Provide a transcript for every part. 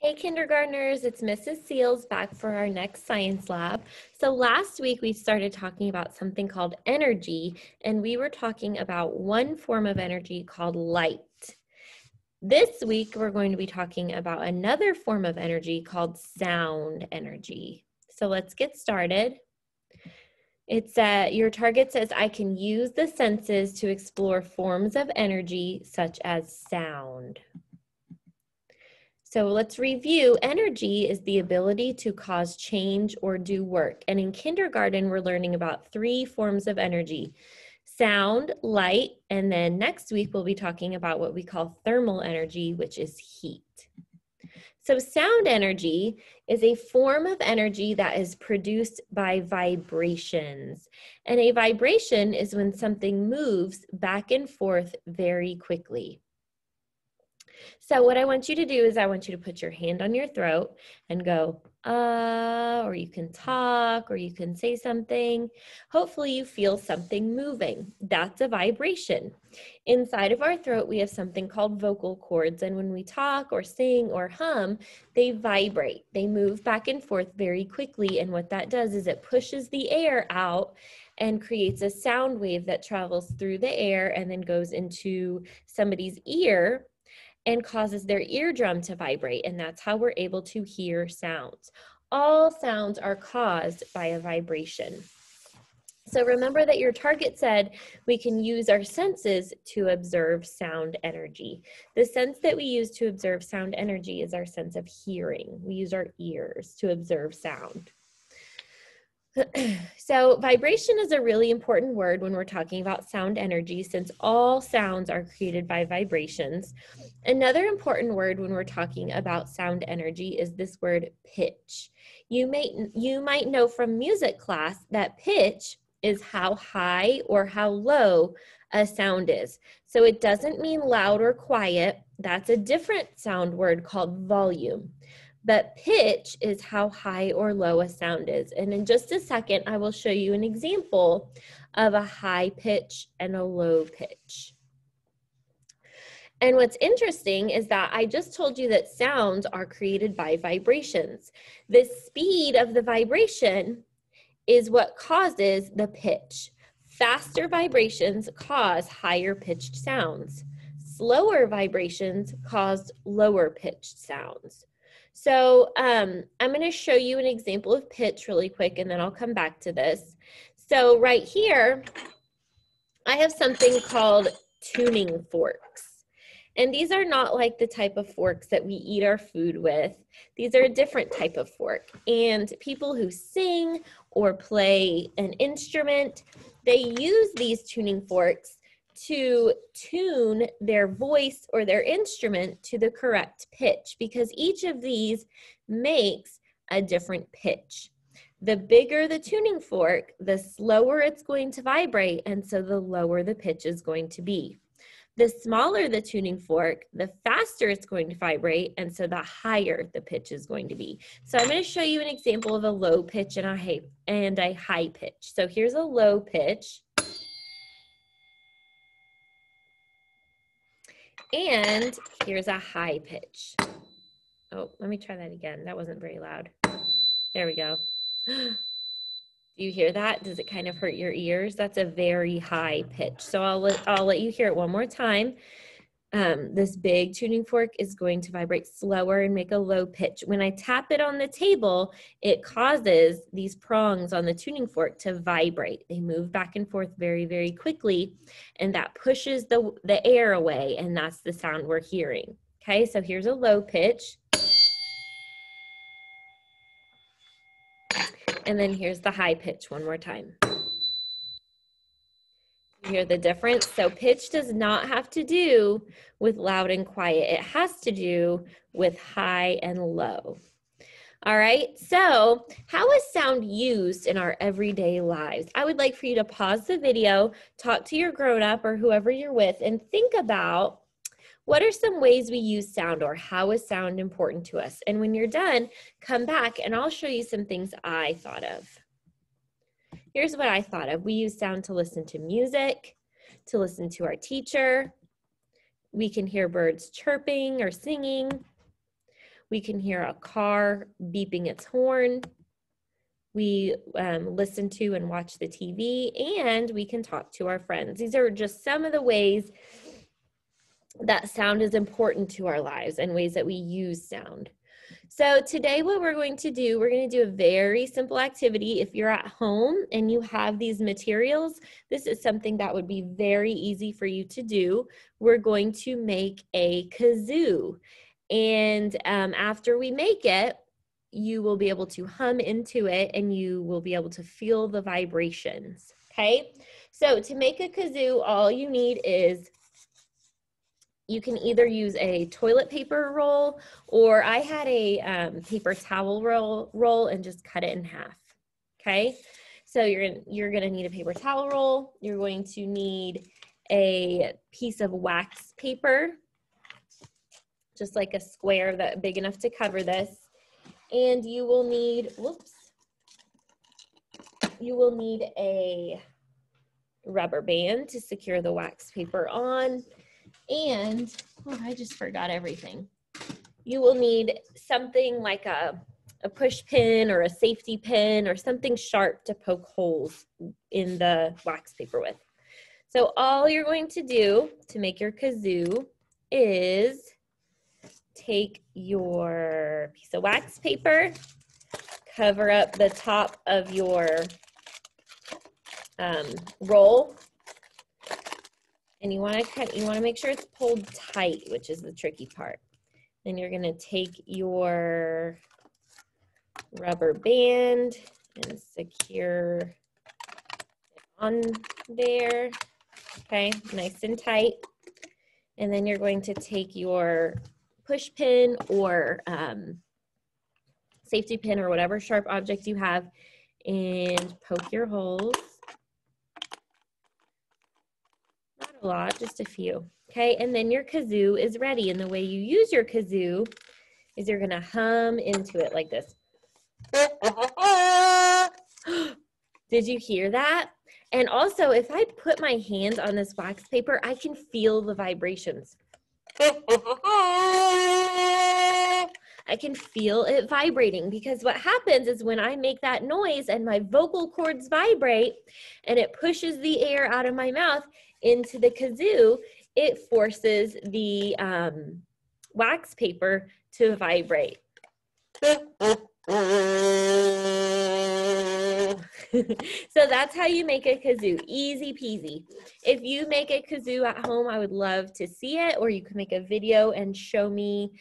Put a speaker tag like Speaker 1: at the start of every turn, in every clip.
Speaker 1: Hey kindergartners, it's Mrs. Seals back for our next science lab. So last week we started talking about something called energy, and we were talking about one form of energy called light. This week we're going to be talking about another form of energy called sound energy. So let's get started. Your target says, I can use the senses to explore forms of energy such as sound. So let's review. Energy is the ability to cause change or do work. And in kindergarten, we're learning about 3 forms of energy: sound, light, and then next week we'll be talking about what we call thermal energy, which is heat. So sound energy is a form of energy that is produced by vibrations. And a vibration is when something moves back and forth very quickly. So what I want you to do is I want you to put your hand on your throat and go, or you can talk, or you can say something. Hopefully you feel something moving. That's a vibration. Inside of our throat, we have something called vocal cords. And when we talk or sing or hum, they vibrate. They move back and forth very quickly. And what that does is it pushes the air out and creates a sound wave that travels through the air and then goes into somebody's ear and causes their eardrum to vibrate, and that's how we're able to hear sounds. All sounds are caused by a vibration. So remember that your target said we can use our senses to observe sound energy. The sense that we use to observe sound energy is our sense of hearing. We use our ears to observe sound. So vibration is a really important word when we're talking about sound energy, since all sounds are created by vibrations. Another important word when we're talking about sound energy is this word pitch. You might know from music class that pitch is how high or how low a sound is. So it doesn't mean loud or quiet. That's a different sound word called volume. But pitch is how high or low a sound is. And in just a second, I will show you an example of a high pitch and a low pitch. And what's interesting is that I just told you that sounds are created by vibrations. The speed of the vibration is what causes the pitch. Faster vibrations cause higher pitched sounds. Slower vibrations cause lower pitched sounds. So I'm going to show you an example of pitch really quick, and then I'll come back to this. So right here, I have something called tuning forks. And these are not like the type of forks that we eat our food with. These are a different type of fork. And people who sing or play an instrument, they use these tuning forks to tune their voice or their instrument to the correct pitch, because each of these makes a different pitch. The bigger the tuning fork, the slower it's going to vibrate, and so the lower the pitch is going to be. The smaller the tuning fork, the faster it's going to vibrate, and so the higher the pitch is going to be. So I'm going to show you an example of a low pitch and a high pitch. So here's a low pitch. And here's a high pitch. Oh, let me try that again. That wasn't very loud. There we go. Do you hear that? Does it kind of hurt your ears? That's a very high pitch. So I'll let you hear it one more time. This big tuning fork is going to vibrate slower and make a low pitch. When I tap it on the table, it causes these prongs on the tuning fork to vibrate. They move back and forth very, very quickly, and that pushes the air away, and that's the sound we're hearing. Okay, so here's a low pitch. And then here's the high pitch one more time. You hear the difference? So pitch does not have to do with loud and quiet. It has to do with high and low. All right, so how is sound used in our everyday lives? I would like for you to pause the video, talk to your grown-up or whoever you're with, and think about what are some ways we use sound, or how is sound important to us? And when you're done, come back and I'll show you some things I thought of. Here's what I thought of. We use sound to listen to music, to listen to our teacher. We can hear birds chirping or singing. We can hear a car beeping its horn. We listen to and watch the TV, and we can talk to our friends. These are just some of the ways that sound is important to our lives and ways that we use sound. So today what we're going to do a very simple activity. If you're at home and you have these materials, this is something that would be very easy for you to do. We're going to make a kazoo. And after we make it, you will be able to hum into it and you will be able to feel the vibrations, okay? So to make a kazoo, all you need is, you can either use a toilet paper roll, or I had a paper towel roll and just cut it in half, okay? So you're gonna need a paper towel roll. You're going to need a piece of wax paper, just like a square that big enough to cover this. And you will need, you will need a rubber band to secure the wax paper on. And, oh, I just forgot everything. You will need something like a push pin or a safety pin or something sharp to poke holes in the wax paper with. So all you're going to do to make your kazoo is take your piece of wax paper, cover up the top of your roll, and you want to make sure it's pulled tight, which is the tricky part. Then you're going to take your rubber band and secure it on there, okay, nice and tight. And then you're going to take your push pin or safety pin or whatever sharp object you have and poke your holes. Not a lot, just a few. Okay, and then your kazoo is ready. And the way you use your kazoo is you're gonna hum into it like this. Did you hear that? And also, if I put my hands on this wax paper, I can feel the vibrations. I can feel it vibrating, because what happens is when I make that noise and my vocal cords vibrate and it pushes the air out of my mouth into the kazoo, it forces the wax paper to vibrate. So that's how you make a kazoo, easy peasy. If you make a kazoo at home, I would love to see it, or you can make a video and show me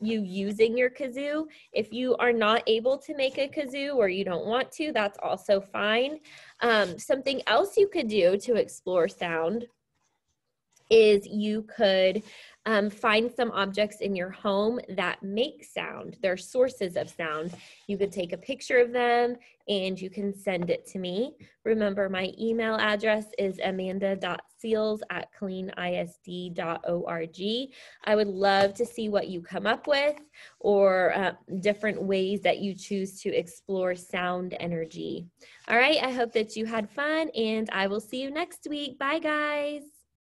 Speaker 1: you using your kazoo. If you are not able to make a kazoo or you don't want to, that's also fine. Something else you could do to explore sound is you could find some objects in your home that make sound. They're sources of sound. You could take a picture of them and you can send it to me. Remember, my email address is amanda.seals@cleanisd.org. I would love to see what you come up with, or different ways that you choose to explore sound energy. All right, I hope that you had fun, and I will see you next week. Bye, guys.